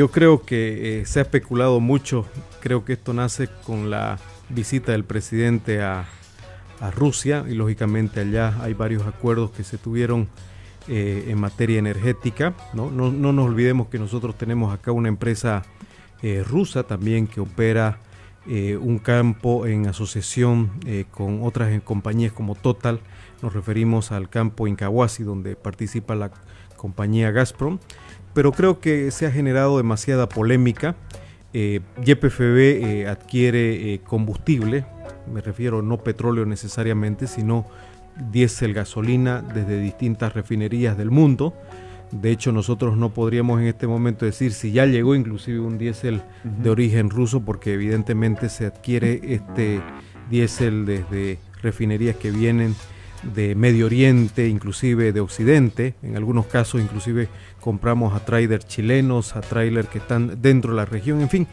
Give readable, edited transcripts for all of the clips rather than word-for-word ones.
Yo creo que se ha especulado mucho, creo que esto nace con la visita del presidente a Rusia y lógicamente allá hay varios acuerdos que se tuvieron en materia energética, ¿no? No nos olvidemos que nosotros tenemos acá una empresa rusa también que opera un campo en asociación con otras compañías como Total. Nos referimos al campo Incahuasi donde participa la compañía Gazprom, pero creo que se ha generado demasiada polémica. YPFB adquiere combustible, me refiero no petróleo necesariamente, sino diésel, gasolina desde distintas refinerías del mundo. De hecho, nosotros no podríamos en este momento decir si ya llegó inclusive un diésel de origen ruso, porque evidentemente se adquiere este diésel desde refinerías que vienen de Medio Oriente, inclusive de Occidente. En algunos casos inclusive compramos a trailers chilenos, a trailers que están dentro de la región, en fin.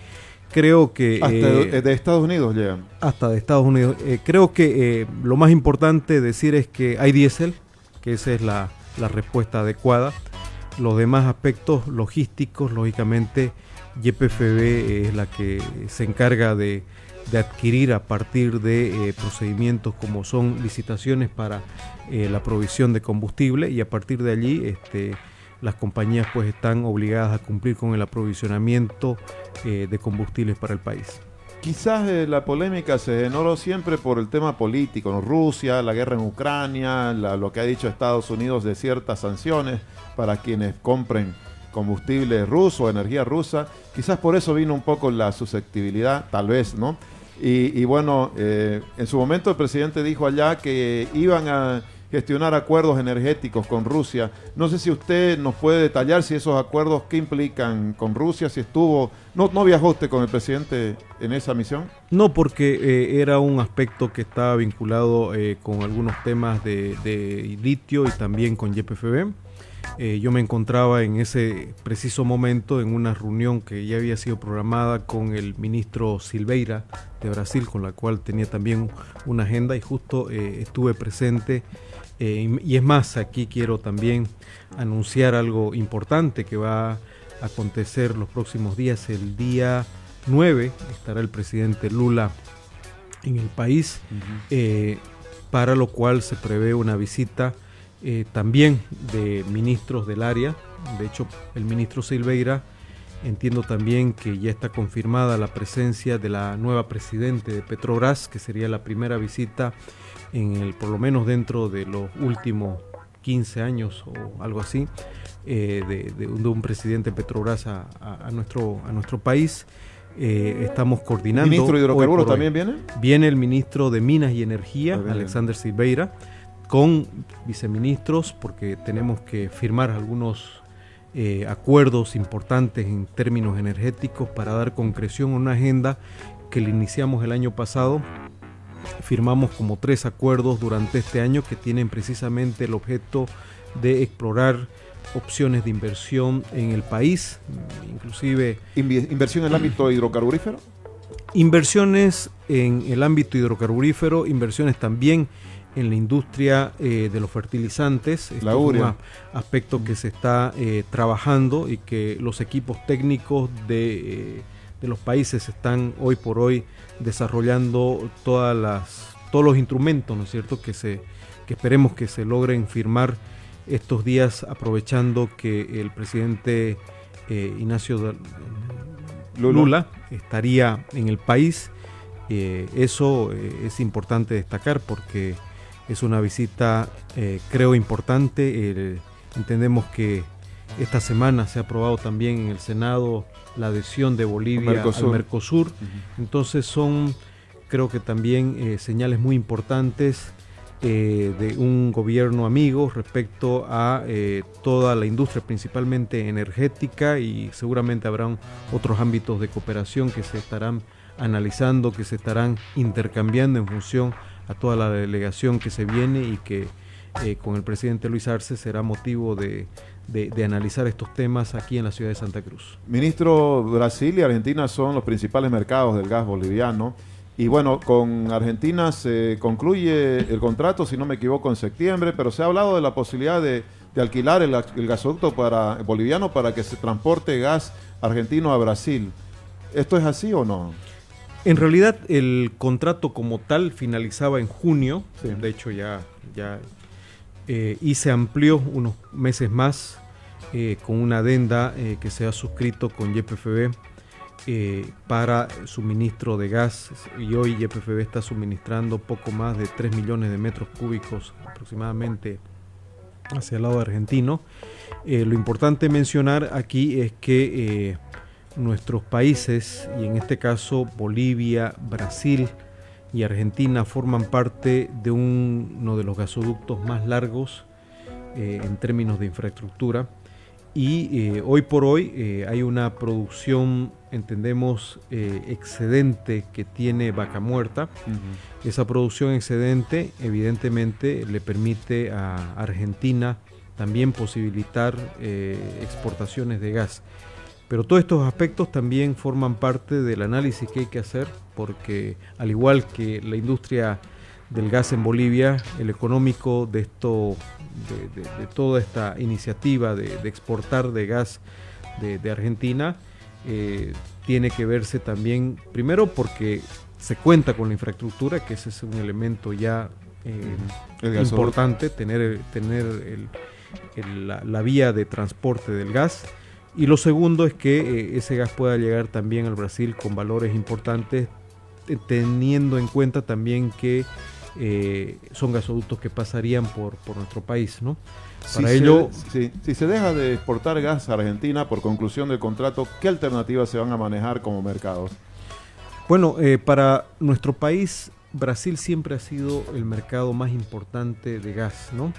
Creo que... Hasta de Estados Unidos llegan. Hasta de Estados Unidos. Creo que lo más importante decir es que hay diésel, que esa es la respuesta adecuada. Los demás aspectos logísticos, lógicamente, YPFB es la que se encarga de adquirir a partir de procedimientos como son licitaciones para la provisión de combustible, y a partir de allí las compañías pues están obligadas a cumplir con el aprovisionamiento de combustibles para el país. Quizás la polémica se generó siempre por el tema político, ¿no? Rusia, la guerra en Ucrania, lo que ha dicho Estados Unidos de ciertas sanciones para quienes compren combustible ruso, energía rusa. Quizás por eso vino un poco la susceptibilidad, tal vez, ¿no? Y bueno, en su momento el presidente dijo allá que iban a gestionar acuerdos energéticos con Rusia. No sé si usted nos puede detallar si esos acuerdos, qué implican con Rusia, si estuvo... ¿No viajó usted con el presidente en esa misión? No, porque era un aspecto que estaba vinculado con algunos temas de litio y también con YPFB. Yo me encontraba en ese preciso momento en una reunión que ya había sido programada con el ministro Silveira de Brasil, con la cual tenía también una agenda, y justo estuve presente. Y es más, aquí quiero también anunciar algo importante que va a acontecer los próximos días. El día 9 estará el presidente Lula en el país, para lo cual se prevé una visita también de ministros del área. De hecho, el ministro Silveira, entiendo también que ya está confirmada la presencia de la nueva presidente de Petrobras, que sería la primera visita por lo menos dentro de los últimos 15 años o algo así, de un presidente Petrobras a nuestro país. Estamos coordinando. ¿El ministro de Hidrocarburos también viene? Viene el ministro de Minas y Energía, Alexander Silveira, con viceministros, porque tenemos que firmar algunos acuerdos importantes en términos energéticos para dar concreción a una agenda que le iniciamos el año pasado. Firmamos como 3 acuerdos durante este año que tienen precisamente el objeto de explorar opciones de inversión en el país, inclusive... ¿Inversión en el ámbito hidrocarburífero? Inversiones en el ámbito hidrocarburífero, inversiones también en la industria de los fertilizantes. La urea. Es un aspecto que se está trabajando y que los equipos técnicos de los países están hoy por hoy desarrollando todos los instrumentos, ¿no es cierto?, que esperemos que se logren firmar estos días, aprovechando que el presidente Ignacio Lula estaría en el país. Eso es importante destacar porque es una visita, creo, importante. Entendemos que esta semana se ha aprobado también en el Senado la adhesión de Bolivia al Mercosur. Entonces son, creo que también señales muy importantes de un gobierno amigo respecto a toda la industria, principalmente energética, y seguramente habrán otros ámbitos de cooperación que se estarán analizando, que se estarán intercambiando en función a toda la delegación que se viene, y que con el presidente Luis Arce será motivo de analizar estos temas aquí en la ciudad de Santa Cruz. Ministro, Brasil y Argentina son los principales mercados del gas boliviano. Y bueno, con Argentina se concluye el contrato, si no me equivoco, en septiembre, pero se ha hablado de la posibilidad de de alquilar el gasoducto boliviano para que se transporte gas argentino a Brasil. ¿Esto es así o no? En realidad el contrato como tal finalizaba en junio, Sí. de hecho y se amplió unos meses más con una adenda que se ha suscrito con YPFB para suministro de gas, y hoy YPFB está suministrando poco más de 3 millones de metros cúbicos aproximadamente hacia el lado argentino. Lo importante mencionar aquí es que nuestros países, y en este caso Bolivia, Brasil y Argentina, forman parte de uno de los gasoductos más largos en términos de infraestructura, y hoy por hoy hay una producción, entendemos, excedente que tiene Vaca Muerta. Esa producción excedente evidentemente le permite a Argentina también posibilitar exportaciones de gas. Pero todos estos aspectos también forman parte del análisis que hay que hacer, porque al igual que la industria del gas en Bolivia, el económico de toda esta iniciativa de exportar de gas de Argentina tiene que verse también, primero porque se cuenta con la infraestructura, que ese es un elemento ya importante, tener la vía de transporte del gas. Y lo segundo es que ese gas pueda llegar también al Brasil con valores importantes, teniendo en cuenta también que son gasoductos que pasarían por nuestro país, ¿no? Para ello, si se deja de exportar gas a Argentina por conclusión del contrato, ¿qué alternativas se van a manejar como mercados? Bueno, para nuestro país, Brasil siempre ha sido el mercado más importante de gas, ¿no?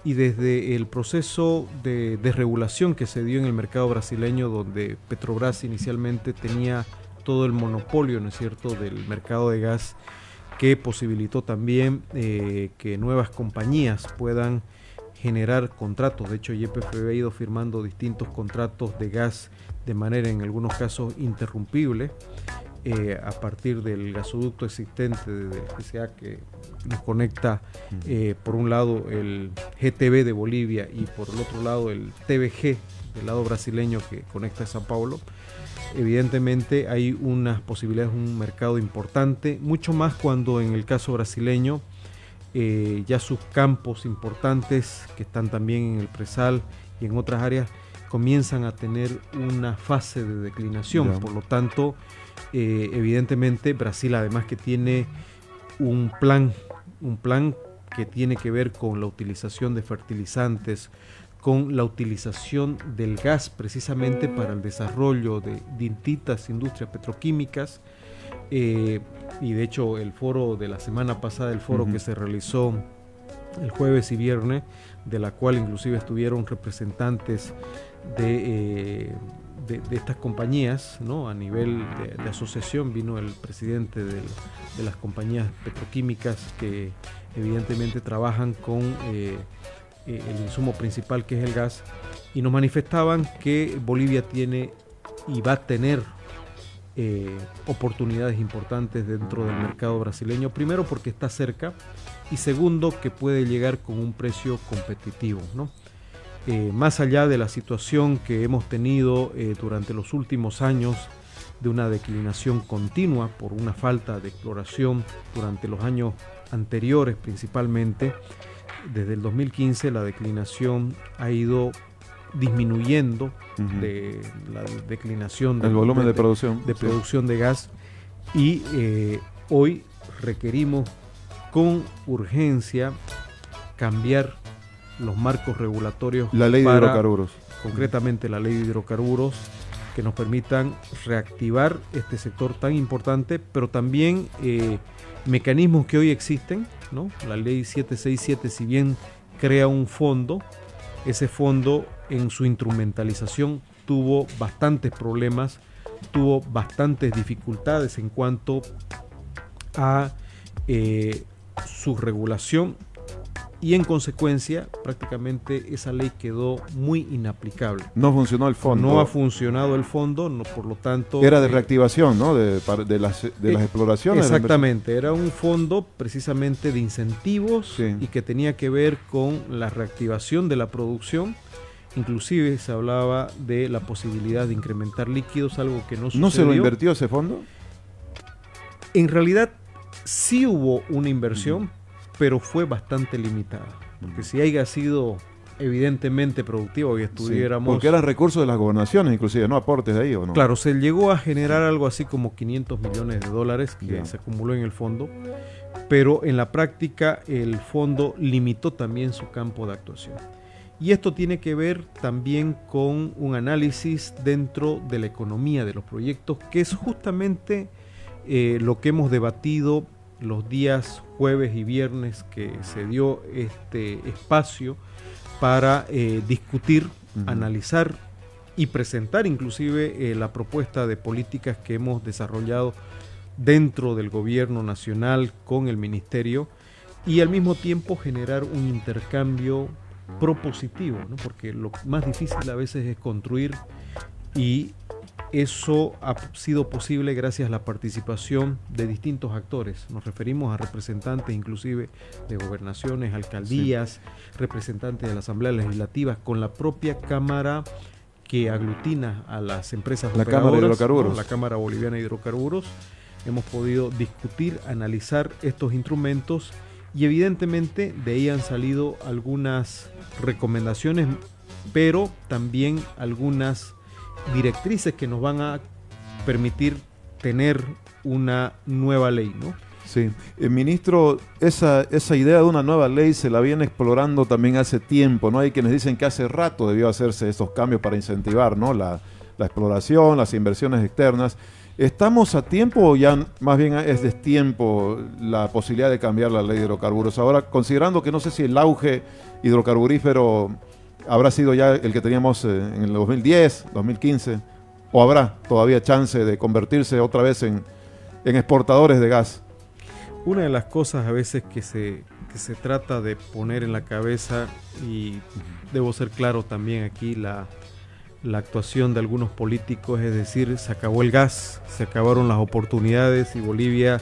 Y desde el proceso de desregulación que se dio en el mercado brasileño, donde Petrobras inicialmente tenía todo el monopolio, ¿no es cierto?, del mercado de gas, que posibilitó también que nuevas compañías puedan generar contratos. De hecho, YPFB ha ido firmando distintos contratos de gas de manera, en algunos casos, interrumpible, a partir del gasoducto existente del GCA que nos conecta por un lado el GTB de Bolivia y por el otro lado el TBG del lado brasileño que conecta a Sao Paulo. Evidentemente hay unas posibilidades, un mercado importante, mucho más cuando en el caso brasileño ya sus campos importantes que están también en el Presal y en otras áreas comienzan a tener una fase de declinación. Por lo tanto, evidentemente Brasil, además que tiene un plan que tiene que ver con la utilización de fertilizantes, con la utilización del gas precisamente para el desarrollo de distintas industrias petroquímicas, y de hecho el foro de la semana pasada, el foro que se realizó el jueves y viernes, de la cual inclusive estuvieron representantes de estas compañías, ¿no? A nivel de asociación vino el presidente de las compañías petroquímicas que evidentemente trabajan con el insumo principal, que es el gas, y nos manifestaban que Bolivia tiene y va a tener oportunidades importantes dentro del mercado brasileño, primero porque está cerca y segundo que puede llegar con un precio competitivo, ¿no? Más allá de la situación que hemos tenido durante los últimos años de una declinación continua por una falta de exploración durante los años anteriores principalmente, desde el 2015 la declinación ha ido disminuyendo, de la declinación del volumen de producción de gas, y hoy requerimos con urgencia cambiar los marcos regulatorios, la ley de hidrocarburos, concretamente la ley de hidrocarburos, que nos permitan reactivar este sector tan importante, pero también mecanismos que hoy existen, ¿no? La ley 767, si bien crea un fondo, ese fondo en su instrumentalización tuvo bastantes problemas, tuvo bastantes dificultades en cuanto a su regulación, y en consecuencia prácticamente esa ley quedó muy inaplicable. No funcionó el fondo. No ha funcionado el fondo, no, por lo tanto... Era de reactivación, ¿no? De las exploraciones. Exactamente, era un fondo precisamente de incentivos, sí, y que tenía que ver con la reactivación de la producción. Inclusive se hablaba de la posibilidad de incrementar líquidos, algo que no sucedió. ¿No se lo invirtió ese fondo? En realidad sí hubo una inversión, pero fue bastante limitada. Porque si haya sido evidentemente productivo y estuviéramos... Sí, porque eran recursos de las gobernaciones inclusive, ¿no? Aportes de ahí, ¿o no? Claro, se llegó a generar algo así como $500 millones que se acumuló en el fondo, pero en la práctica el fondo limitó también su campo de actuación. Y esto tiene que ver también con un análisis dentro de la economía de los proyectos, que es justamente lo que hemos debatido los días jueves y viernes que se dio este espacio para discutir, analizar y presentar inclusive la propuesta de políticas que hemos desarrollado dentro del gobierno nacional con el ministerio y al mismo tiempo generar un intercambio propositivo, ¿no? Porque lo más difícil a veces es construir y eso ha sido posible gracias a la participación de distintos actores. Nos referimos a representantes inclusive de gobernaciones, alcaldías, representantes de la Asamblea Legislativa, con la propia Cámara que aglutina a las empresas operadoras, Cámara de Hidrocarburos, ¿no? La Cámara Boliviana de Hidrocarburos. Hemos podido discutir, analizar estos instrumentos y evidentemente de ahí han salido algunas recomendaciones, pero también algunas directrices que nos van a permitir tener una nueva ley, ¿no? Sí, ministro, esa idea de una nueva ley se la viene explorando también hace tiempo, ¿no? Hay quienes dicen que hace rato debió hacerse estos cambios para incentivar, ¿no? La exploración, las inversiones externas. ¿Estamos a tiempo o ya más bien es destiempo la posibilidad de cambiar la ley de hidrocarburos? Ahora, considerando que no sé si el auge hidrocarburífero habrá sido ya el que teníamos en el 2010, 2015, o habrá todavía chance de convertirse otra vez en exportadores de gas. Una de las cosas a veces que se trata de poner en la cabeza, y debo ser claro también aquí, la actuación de algunos políticos, es decir, se acabó el gas, se acabaron las oportunidades y Bolivia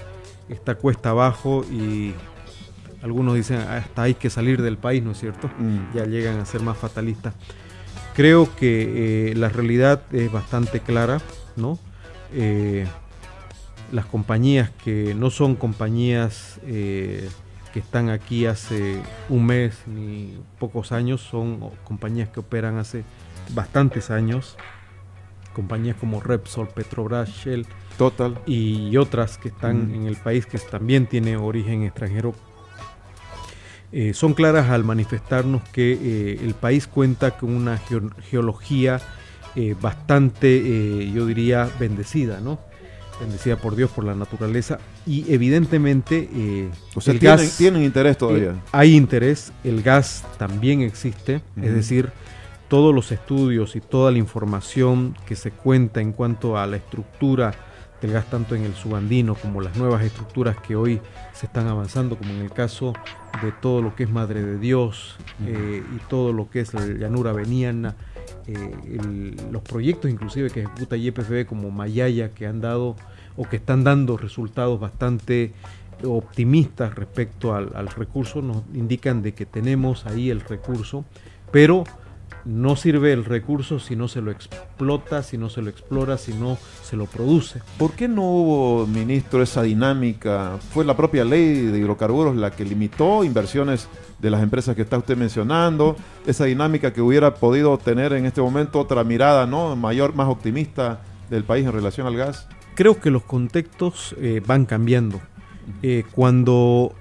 está cuesta abajo y algunos dicen hasta hay que salir del país, ¿no es cierto? Ya llegan a ser más fatalistas. Creo que la realidad es bastante clara, ¿no? Las compañías que no son compañías que están aquí hace un mes ni pocos años, son compañías que operan hace bastantes años, compañías como Repsol, Petrobras, Shell, Total y otras que están en el país que también tiene origen extranjero. Son claras al manifestarnos que el país cuenta con una geología bastante, yo diría, bendecida, ¿no? Bendecida por Dios, por la naturaleza, y evidentemente o sea, tienen interés todavía. Hay interés, el gas también existe, es decir, todos los estudios y toda la información que se cuenta en cuanto a la estructura del gas, tanto en el subandino como las nuevas estructuras que hoy se están avanzando, como en el caso de todo lo que es Madre de Dios y todo lo que es la llanura veniana, los proyectos inclusive que ejecuta YPF como Mayaya, que han dado o que están dando resultados bastante optimistas respecto al recurso, nos indican de que tenemos ahí el recurso, pero no sirve el recurso si no se lo explota, si no se lo explora, si no se lo produce. ¿Por qué no hubo, ministro, esa dinámica? ¿Fue la propia ley de hidrocarburos la que limitó inversiones de las empresas que está usted mencionando? Esa dinámica que hubiera podido tener en este momento otra mirada, ¿no? Mayor, más optimista del país en relación al gas. Creo que los contextos van cambiando. Cuando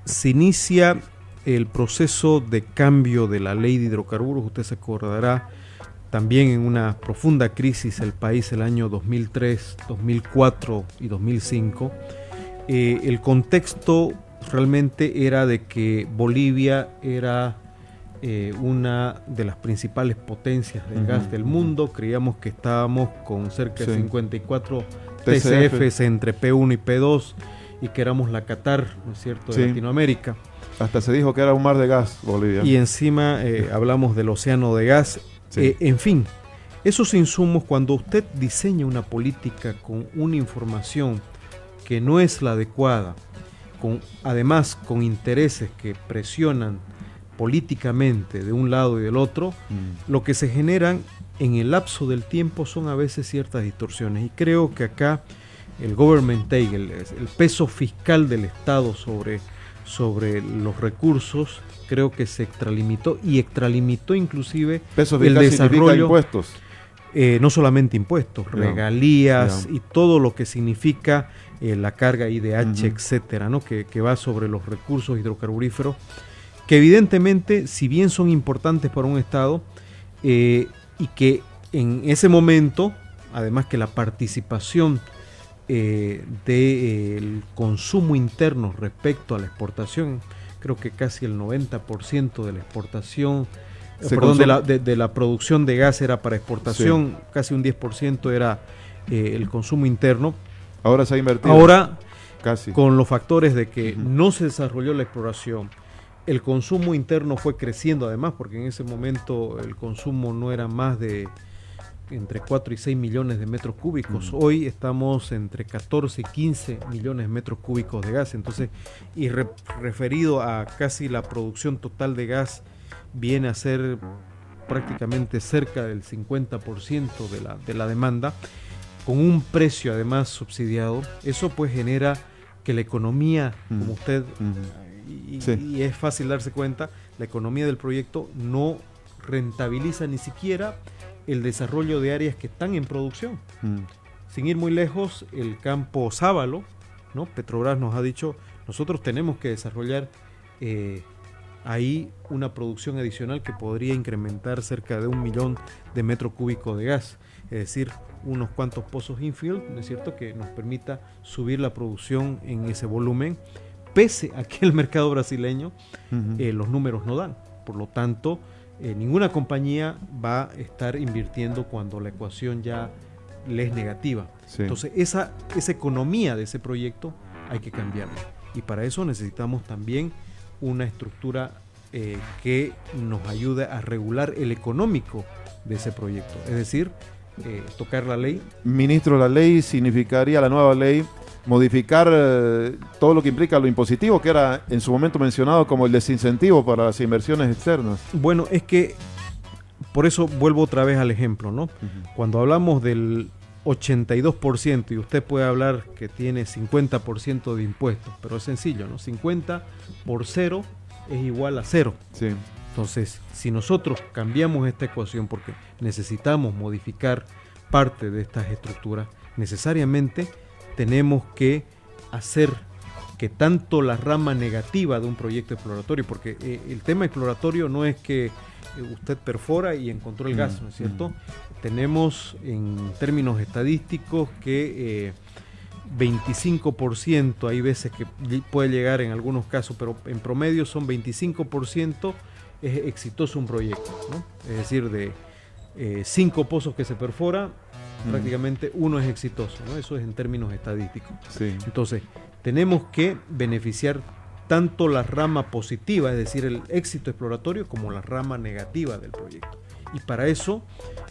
se inicia el proceso de cambio de la ley de hidrocarburos, usted se acordará, también en una profunda crisis el país el año 2003, 2004 y 2005, el contexto realmente era de que Bolivia era una de las principales potencias del gas del mundo. Creíamos que estábamos con cerca de 54 TCFs entre P1 y P2 y que éramos la Qatar, ¿no es cierto?, de Latinoamérica. Hasta se dijo que era un mar de gas, Bolivia. Y encima hablamos del océano de gas. Sí. En fin, esos insumos, cuando usted diseña una política con una información que no es la adecuada, además con intereses que presionan políticamente de un lado y del otro, lo que se generan en el lapso del tiempo son a veces ciertas distorsiones. Y creo que acá el government take, el peso fiscal del Estado sobre los recursos, creo que se extralimitó inclusive peso fiscal el desarrollo. Impuestos. No solamente impuestos, regalías y todo lo que significa la carga IDH, etcétera, ¿no? que va sobre los recursos hidrocarburíferos, que evidentemente, si bien son importantes para un Estado, y que en ese momento, además que la participación del consumo interno respecto a la exportación, creo que casi el 90% de la exportación, de la producción de gas era para exportación, sí. Casi un 10% era el consumo interno. Ahora se ha invertido. Ahora, casi. Con los factores de que no se desarrolló la exploración, el consumo interno fue creciendo además, porque en ese momento el consumo no era más de entre 4 y 6 millones de metros cúbicos. Hoy estamos entre 14 y 15 millones de metros cúbicos de gas. Entonces, y referido a casi la producción total de gas, viene a ser prácticamente cerca del 50% de la demanda, con un precio además subsidiado. Eso pues genera que la economía, como usted, y es fácil darse cuenta, la economía del proyecto no rentabiliza ni siquiera el desarrollo de áreas que están en producción. Sin ir muy lejos, el campo Sábalo, ¿no? Petrobras nos ha dicho, nosotros tenemos que desarrollar ahí una producción adicional que podría incrementar cerca de 1 millón de metros cúbicos de gas, es decir, unos cuantos pozos infill, ¿no es cierto?, que nos permita subir la producción en ese volumen, pese a que el mercado brasileño los números no dan. Por lo tanto, ninguna compañía va a estar invirtiendo cuando la ecuación ya le es negativa. Sí. Entonces, esa economía de ese proyecto hay que cambiarla. Y para eso necesitamos también una estructura que nos ayude a regular el económico de ese proyecto. Es decir, tocar la ley. Ministro, la ley significaría, la nueva ley, modificar todo lo que implica lo impositivo, que era en su momento mencionado como el desincentivo para las inversiones externas. Bueno, es que por eso vuelvo otra vez al ejemplo, ¿no? Cuando hablamos del 82% y usted puede hablar que tiene 50% de impuestos, pero es sencillo, ¿no? 50 por 0 es igual a 0. Sí. Entonces, si nosotros cambiamos esta ecuación porque necesitamos modificar parte de estas estructuras, necesariamente tenemos que hacer que tanto la rama negativa de un proyecto exploratorio, porque el tema exploratorio no es que usted perfora y encontró el gas, ¿no es cierto? Tenemos en términos estadísticos que 25%, hay veces que puede llegar en algunos casos, pero en promedio son 25%, es exitoso un proyecto, ¿no? Es decir, de 5 pozos que se perfora, prácticamente uno es exitoso, ¿no? Eso es en términos estadísticos. Sí. Entonces, tenemos que beneficiar tanto la rama positiva, es decir, el éxito exploratorio, como la rama negativa del proyecto. Y para eso,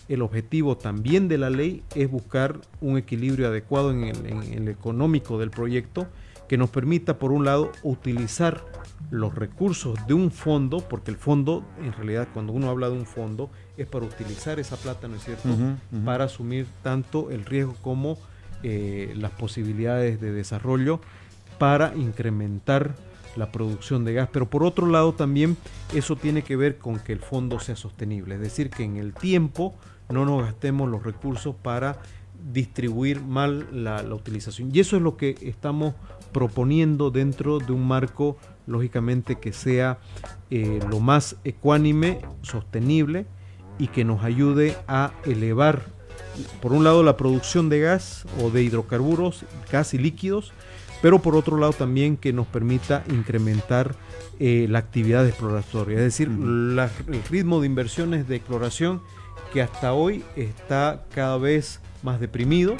el objetivo también de la ley es buscar un equilibrio adecuado en el económico del proyecto, que nos permita, por un lado, utilizar los recursos de un fondo, porque el fondo, en realidad, cuando uno habla de un fondo, es para utilizar esa plata, ¿no es cierto?, para asumir tanto el riesgo como las posibilidades de desarrollo para incrementar la producción de gas. Pero por otro lado también eso tiene que ver con que el fondo sea sostenible, es decir, que en el tiempo no nos gastemos los recursos para distribuir mal la utilización. Y eso es lo que estamos proponiendo dentro de un marco, lógicamente, que sea lo más ecuánime, sostenible, y que nos ayude a elevar, por un lado, la producción de gas o de hidrocarburos, gas y líquidos, pero por otro lado también que nos permita incrementar la actividad exploratoria, es decir, el ritmo de inversiones de exploración que hasta hoy está cada vez más deprimido,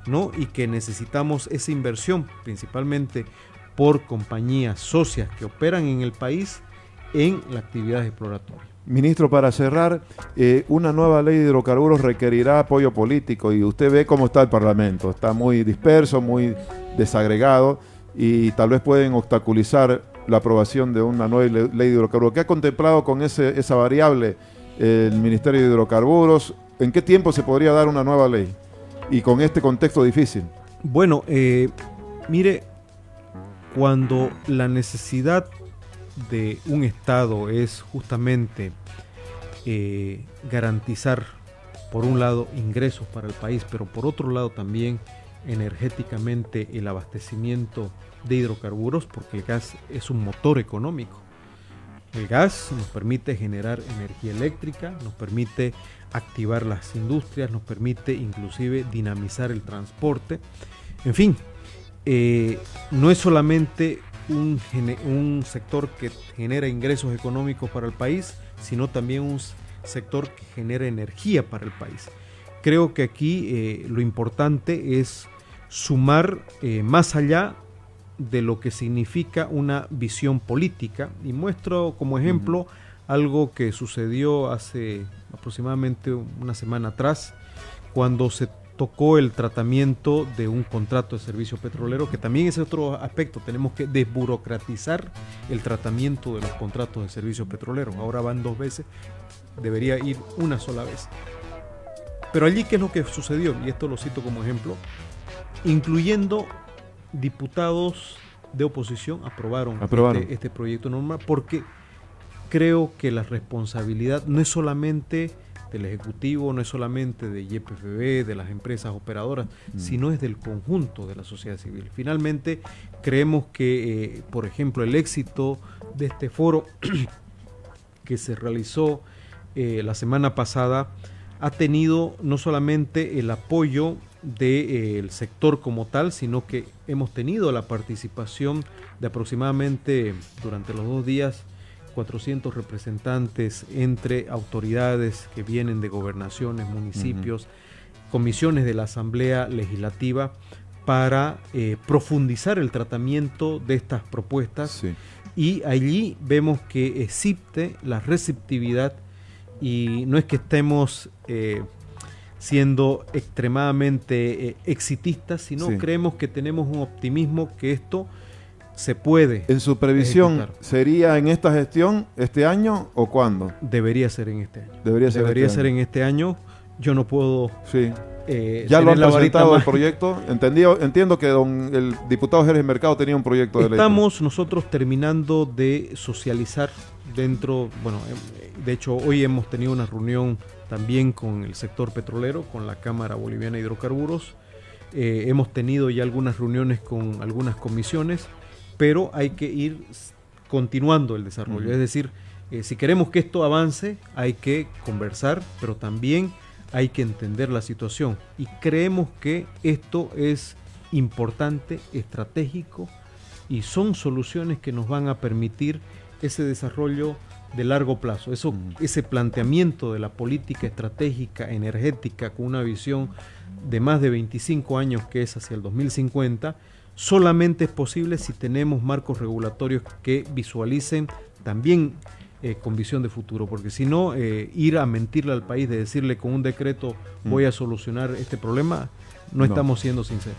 ¿no? Y que necesitamos esa inversión principalmente por compañías socias que operan en el país en la actividad exploratoria. Ministro, para cerrar, una nueva ley de hidrocarburos requerirá apoyo político y usted ve cómo está el Parlamento. Está muy disperso, muy desagregado y tal vez pueden obstaculizar la aprobación de una nueva ley de hidrocarburos. ¿Qué ha contemplado con esa variable el Ministerio de Hidrocarburos? ¿En qué tiempo se podría dar una nueva ley? Y con este contexto difícil. Bueno, mire, cuando la necesidad de un Estado es justamente garantizar, por un lado, ingresos para el país, pero por otro lado también energéticamente el abastecimiento de hidrocarburos, porque el gas es un motor económico. El gas nos permite generar energía eléctrica, nos permite activar las industrias, nos permite inclusive dinamizar el transporte. En fin, no es solamente un sector que genera ingresos económicos para el país, sino también un sector que genera energía para el país. Creo que aquí lo importante es sumar más allá de lo que significa una visión política, y muestro como ejemplo algo que sucedió hace aproximadamente una semana atrás, cuando se tocó el tratamiento de un contrato de servicio petrolero, que también es otro aspecto. Tenemos que desburocratizar el tratamiento de los contratos de servicio petrolero. Ahora van 2 veces, debería ir una sola vez. Pero allí, ¿qué es lo que sucedió? Y esto lo cito como ejemplo, incluyendo diputados de oposición aprobaron. Este proyecto de norma, porque creo que la responsabilidad no es solamente del Ejecutivo, no es solamente de YPFB, de las empresas operadoras, sino es del conjunto de la sociedad civil. Finalmente, creemos que, por ejemplo, el éxito de este foro que se realizó la semana pasada ha tenido no solamente el apoyo del sector como tal, sino que hemos tenido la participación de aproximadamente, durante los 2 días, 400 representantes entre autoridades que vienen de gobernaciones, municipios, comisiones de la Asamblea Legislativa, para profundizar el tratamiento de estas propuestas. Sí. Y allí vemos que existe la receptividad, y no es que estemos siendo extremadamente exitistas, sino creemos que tenemos un optimismo que esto se puede. ¿En su previsión ejecutar. Sería en esta gestión, este año o cuándo? Debería ser en este año. Debería ser en este año. Yo no puedo... Sí. ¿Ya lo han presentado el proyecto? Entiendo que el diputado Jerez Mercado tenía un proyecto de ley. Estamos nosotros terminando de socializar dentro, de hecho hoy hemos tenido una reunión también con el sector petrolero, con la Cámara Boliviana de Hidrocarburos. Hemos tenido ya algunas reuniones con algunas comisiones, pero hay que ir continuando el desarrollo. Es decir, si queremos que esto avance, hay que conversar, pero también hay que entender la situación. Y creemos que esto es importante, estratégico, y son soluciones que nos van a permitir ese desarrollo de largo plazo. Ese planteamiento de la política estratégica energética con una visión de más de 25 años, que es hacia el 2050, solamente es posible si tenemos marcos regulatorios que visualicen también con visión de futuro, porque si no, ir a mentirle al país, de decirle con un decreto voy a solucionar este problema, no estamos siendo sinceros.